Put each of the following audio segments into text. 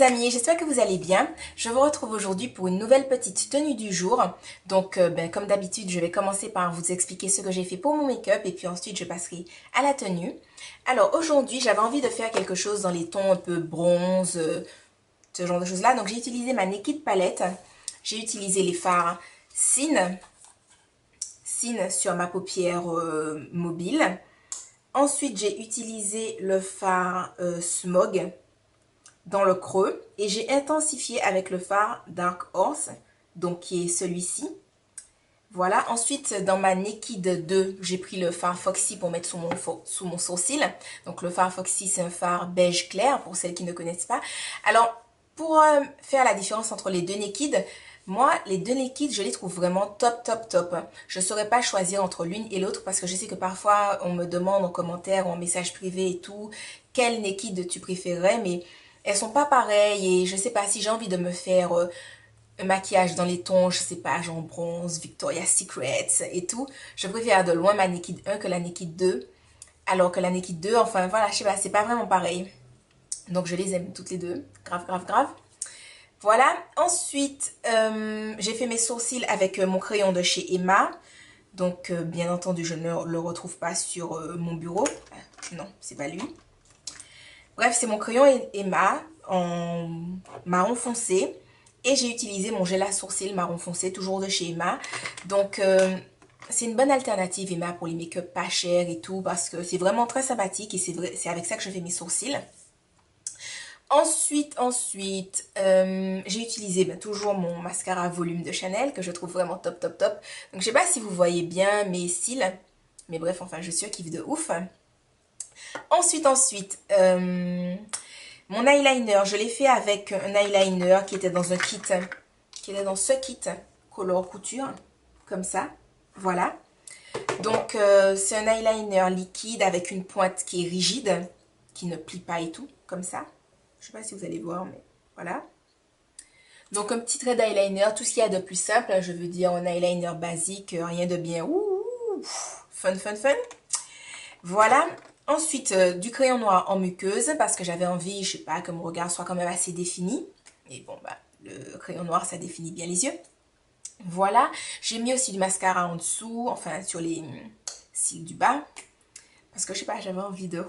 amis, j'espère que vous allez bien. Je vous retrouve aujourd'hui pour une nouvelle petite tenue du jour. Donc comme d'habitude, je vais commencer par vous expliquer ce que j'ai fait pour mon make-up et puis ensuite je passerai à la tenue. Alors aujourd'hui, j'avais envie de faire quelque chose dans les tons un peu bronze, ce genre de choses là. Donc j'ai utilisé ma Naked palette. J'ai utilisé les fards Sin sur ma paupière mobile. Ensuite, j'ai utilisé le fard Smog dans le creux et j'ai intensifié avec le fard Dark Horse, donc qui est celui-ci. Voilà, ensuite dans ma Naked 2, j'ai pris le fard Foxy pour mettre sous mon sourcil. Donc le fard Foxy, c'est un fard beige clair pour celles qui ne connaissent pas. Alors, pour faire la différence entre les deux Naked, moi, les deux Naked, je les trouve vraiment top. Je ne saurais pas choisir entre l'une et l'autre parce que je sais que parfois, on me demande en commentaire ou en message privé et tout, quelle Naked tu préférerais, mais elles sont pas pareilles et je sais pas si j'ai envie de me faire un maquillage dans les tons, je sais pas, genre bronze, Victoria's Secret et tout. Je préfère de loin ma Naked 1 que la Naked 2. Alors que la Naked 2, enfin voilà, je sais pas, c'est pas vraiment pareil. Donc je les aime toutes les deux. Grave. Voilà. Ensuite, j'ai fait mes sourcils avec mon crayon de chez Emma. Donc bien entendu, je ne le retrouve pas sur mon bureau. Non, c'est pas lui. Bref, c'est mon crayon Emma en marron foncé. Et j'ai utilisé mon gel à sourcils marron foncé, toujours de chez Emma. Donc, c'est une bonne alternative Emma pour les make-up pas chers et tout. Parce que c'est vraiment très sympathique et c'est avec ça que je fais mes sourcils. Ensuite, j'ai utilisé toujours mon mascara volume de Chanel que je trouve vraiment top. Donc, je sais pas si vous voyez bien mes cils. Mais bref, enfin, je surkiffe de ouf. Ensuite, mon eyeliner, je l'ai fait avec un eyeliner qui était dans un kit, ce kit Color Couture, comme ça, voilà. Donc, c'est un eyeliner liquide avec une pointe qui est rigide, qui ne plie pas et tout, comme ça. Je sais pas si vous allez voir, mais voilà. Donc, un petit trait d'eyeliner, tout ce qu'il y a de plus simple, je veux dire un eyeliner basique, rien de bien, fun. Voilà. Ensuite, du crayon noir en muqueuse parce que j'avais envie, je sais pas, que mon regard soit quand même assez défini. Et bon, bah, le crayon noir, ça définit bien les yeux. Voilà. J'ai mis aussi du mascara en dessous, enfin, sur les cils du bas. Parce que, je sais pas, j'avais envie de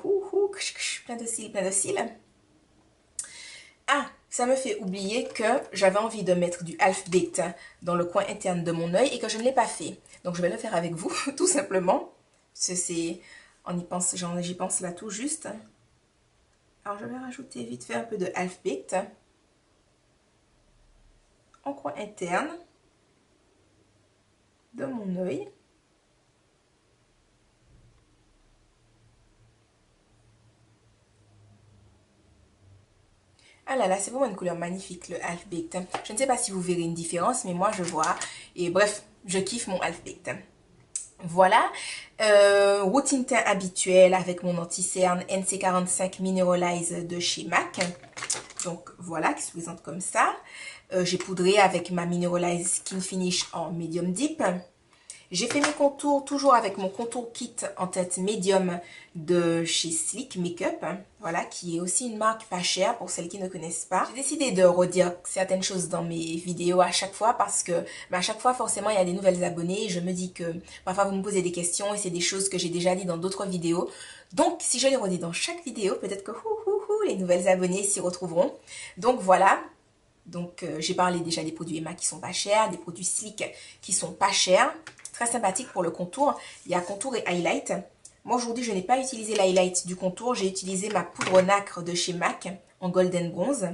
plein de cils. Ah, ça me fait oublier que j'avais envie de mettre du Half Baked dans le coin interne de mon œil et que je ne l'ai pas fait. Donc, je vais le faire avec vous, tout simplement. C'est... On y pense, j'y pense là tout juste. Alors je vais rajouter vite fait un peu de Half Baked en coin interne de mon œil. Ah là là, c'est vraiment une couleur magnifique le Half Baked. Je ne sais pas si vous verrez une différence, mais moi je vois. Et bref, je kiffe mon Half Baked. Voilà, routine teint habituel avec mon anti-cerne NC45 Mineralize de chez MAC. Donc voilà, qui se présente comme ça. J'ai poudré avec ma Mineralize Skin Finish en Medium Deep. J'ai fait mes contours toujours avec mon contour kit en teinte médium de chez Sleek Makeup. Voilà, qui est aussi une marque pas chère pour celles qui ne connaissent pas. J'ai décidé de redire certaines choses dans mes vidéos à chaque fois parce que à chaque fois forcément il y a des nouvelles abonnées. Je me dis que parfois vous me posez des questions et c'est des choses que j'ai déjà dit dans d'autres vidéos. Donc si je les redis dans chaque vidéo, peut-être que les nouvelles abonnées s'y retrouveront. Donc voilà. Donc j'ai parlé déjà des produits Emma qui sont pas chers, des produits Sleek qui sont pas chers. Très sympathique pour le contour. Il y a contour et highlight. Moi aujourd'hui je n'ai pas utilisé l'highlight du contour. J'ai utilisé ma poudre nacre de chez MAC en golden bronze.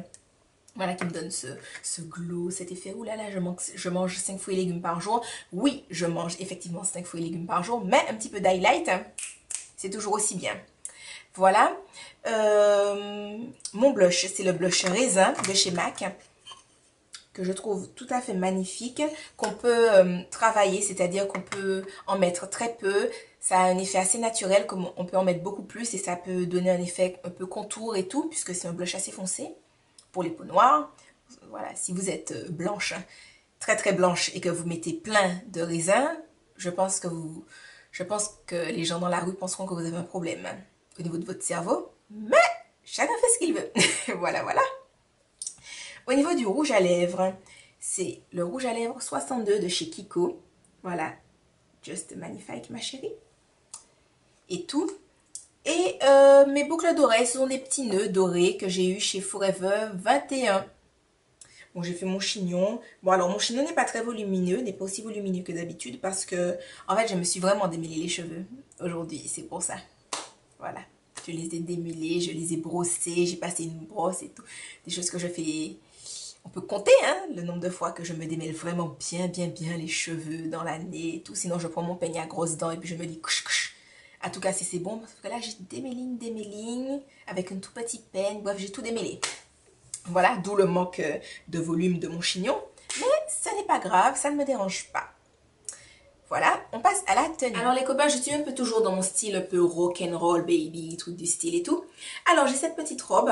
Voilà qui me donne ce glow, cet effet. Ouh là là, je mange 5 fruits et légumes par jour. Oui, je mange effectivement 5 fruits et légumes par jour. Mais un petit peu d'highlight, c'est toujours aussi bien. Voilà. Mon blush, c'est le blush raisin de chez MAC, que je trouve tout à fait magnifique, qu'on peut travailler, c'est-à-dire qu'on peut en mettre très peu. Ça a un effet assez naturel, comme on peut en mettre beaucoup plus et ça peut donner un effet un peu contour et tout, puisque c'est un blush assez foncé pour les peaux noires. Voilà, si vous êtes blanche, très blanche et que vous mettez plein de raisins, je pense que les gens dans la rue penseront que vous avez un problème au niveau de votre cerveau. Mais chacun fait ce qu'il veut. Voilà. Au niveau du rouge à lèvres, c'est le rouge à lèvres 62 de chez Kiko. Voilà, just magnifique ma chérie. Et tout. Et mes boucles d'oreilles, ce sont des petits nœuds dorés que j'ai eu chez Forever 21. Bon, j'ai fait mon chignon. Bon, alors mon chignon n'est pas très volumineux, n'est pas aussi volumineux que d'habitude parce que, en fait, je me suis vraiment démêlé les cheveux aujourd'hui. C'est pour ça. Voilà. Je les ai démêlés, je les ai brossés, j'ai passé une brosse et tout. Des choses que je fais. On peut compter, hein, le nombre de fois que je me démêle vraiment bien les cheveux dans l'année et tout. Sinon, je prends mon peigne à grosses dents et puis je me dis couch couch. En tout cas, si c'est bon, parce que là, j'ai démêling avec une tout petit peigne. Bref, j'ai tout démêlé. Voilà, d'où le manque de volume de mon chignon. Mais ça n'est pas grave, ça ne me dérange pas. Voilà, on passe à la tenue. Alors les copains, je suis un peu toujours dans mon style un peu rock'n'roll baby, truc du style et tout. Alors j'ai cette petite robe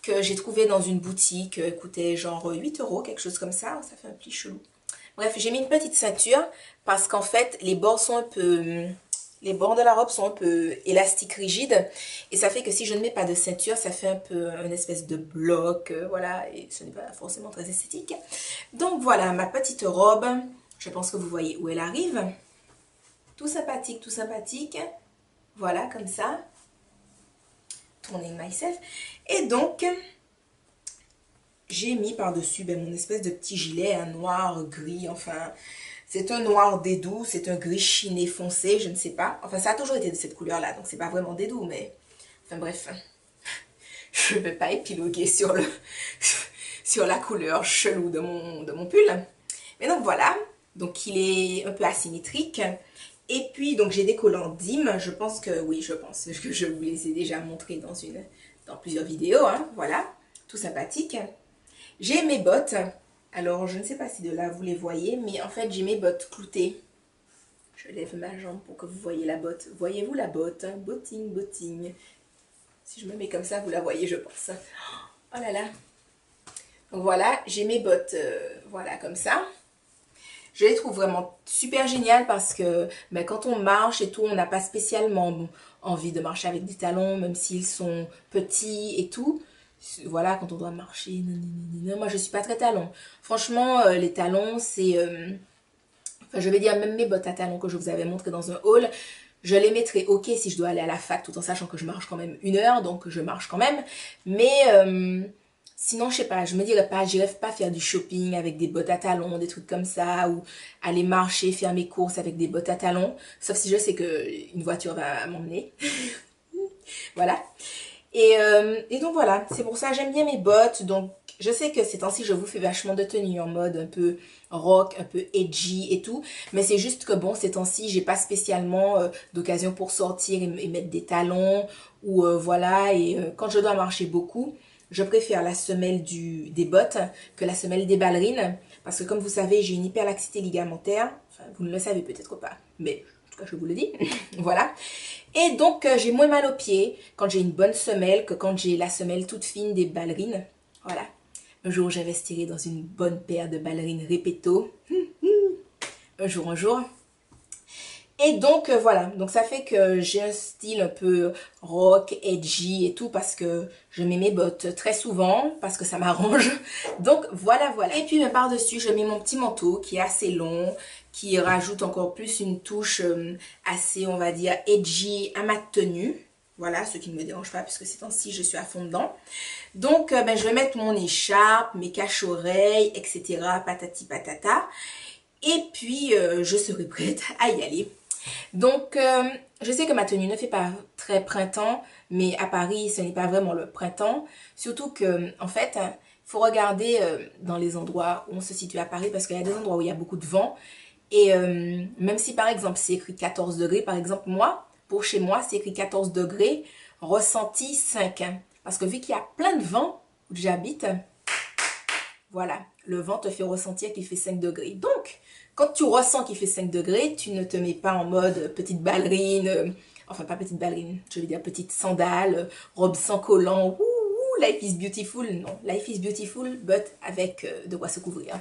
que j'ai trouvée dans une boutique, coûtait genre 8 €, quelque chose comme ça. Ça fait un pli chelou. Bref, j'ai mis une petite ceinture parce qu'en fait, les bords sont un peu... Les bords de la robe sont un peu élastiques, rigides. Et ça fait que si je ne mets pas de ceinture, ça fait un peu une espèce de bloc. Voilà, et ce n'est pas forcément très esthétique. Donc voilà, ma petite robe. Je pense que vous voyez où elle arrive. Tout sympathique, tout sympathique. Voilà, comme ça. Tourner myself. Et donc, j'ai mis par-dessus mon espèce de petit gilet, un noir, gris, enfin... C'est un noir dédoux, c'est un gris chiné foncé, je ne sais pas. Enfin, ça a toujours été de cette couleur-là, donc c'est pas vraiment dédoux, mais... Enfin bref, je ne vais pas épiloguer sur la couleur chelou de mon pull. Mais donc voilà, donc il est un peu asymétrique. Et puis, donc j'ai des collants Dim, je pense que, oui, je pense que je vous les ai déjà montrés dans plusieurs vidéos, hein, voilà, tout sympathique. J'ai mes bottes. Alors, je ne sais pas si de là vous les voyez, mais en fait, j'ai mes bottes cloutées. Je lève ma jambe pour que vous voyez la botte. Voyez-vous la botte? Botting, botting. Si je me mets comme ça, vous la voyez, je pense. Oh là là. Donc voilà, j'ai mes bottes, voilà, comme ça. Je les trouve vraiment super géniales parce que quand on marche et tout, on n'a pas spécialement envie de marcher avec des talons, même s'ils sont petits et tout. Voilà, quand on doit marcher, moi je suis pas très talon. Franchement, les talons, c'est... enfin, je vais dire même mes bottes à talons que je vous avais montré dans un haul, je les mettrai ok si je dois aller à la fac, tout en sachant que je marche quand même 1 heure, donc je marche quand même. Mais sinon, je sais pas, je me dirais pas, j'irais pas faire du shopping avec des bottes à talons, des trucs comme ça, ou aller marcher, faire mes courses avec des bottes à talons, sauf si je sais que une voiture va m'emmener. Voilà. Et donc voilà, c'est pour ça j'aime bien mes bottes. Donc je sais que ces temps-ci je vous fais vachement de tenues en mode un peu rock, un peu edgy et tout. Mais c'est juste que bon, ces temps-ci j'ai pas spécialement d'occasion pour sortir et mettre des talons. Ou voilà, et quand je dois marcher beaucoup, je préfère la semelle des bottes que la semelle des ballerines. Parce que comme vous savez, j'ai une hyperlaxité ligamentaire. Enfin, vous ne le savez peut-être pas, mais en tout cas je vous le dis. Voilà. Et donc, j'ai moins mal aux pieds quand j'ai une bonne semelle que quand j'ai la semelle toute fine des ballerines. Voilà. Un jour, j'investirai dans une bonne paire de ballerines Repetto. Un jour, un jour. Et donc, voilà. Donc, ça fait que j'ai un style un peu rock, edgy et tout parce que je mets mes bottes très souvent parce que ça m'arrange. Donc, voilà, voilà. Et puis, par-dessus, je mets mon petit manteau qui est assez long, qui rajoute encore plus une touche assez, on va dire, edgy à ma tenue. Voilà, ce qui ne me dérange pas puisque ces temps-ci, je suis à fond dedans. Donc, je vais mettre mon écharpe, mes cache-oreilles, etc. Patati patata. Et puis, je serai prête à y aller. Donc, je sais que ma tenue ne fait pas très printemps, mais à Paris, ce n'est pas vraiment le printemps. Surtout que, en fait, il faut regarder dans les endroits où on se situe à Paris parce qu'il y a des endroits où il y a beaucoup de vent. Et même si, par exemple, c'est écrit 14 degrés, par exemple, moi, pour chez moi, c'est écrit 14 degrés, ressenti 5. Parce que vu qu'il y a plein de vent où j'habite, voilà, le vent te fait ressentir qu'il fait 5 degrés. Donc, quand tu ressens qu'il fait 5 degrés, tu ne te mets pas en mode petite ballerine, enfin pas petite ballerine, je veux dire petite sandale, robe sans collant, life is beautiful. Non, life is beautiful, but avec de quoi se couvrir.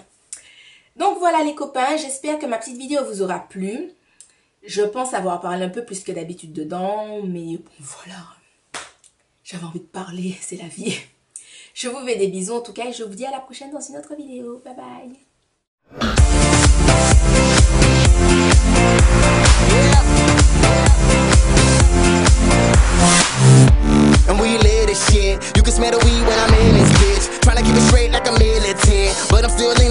Donc voilà les copains, j'espère que ma petite vidéo vous aura plu. Je pense avoir parlé un peu plus que d'habitude dedans, mais bon voilà, j'avais envie de parler, c'est la vie. Je vous fais des bisous en tout cas et je vous dis à la prochaine dans une autre vidéo. Bye bye. And we live this shit. You can smell the weed when I'm in this bitch. Tryna keep it straight like a militant, but I'm still in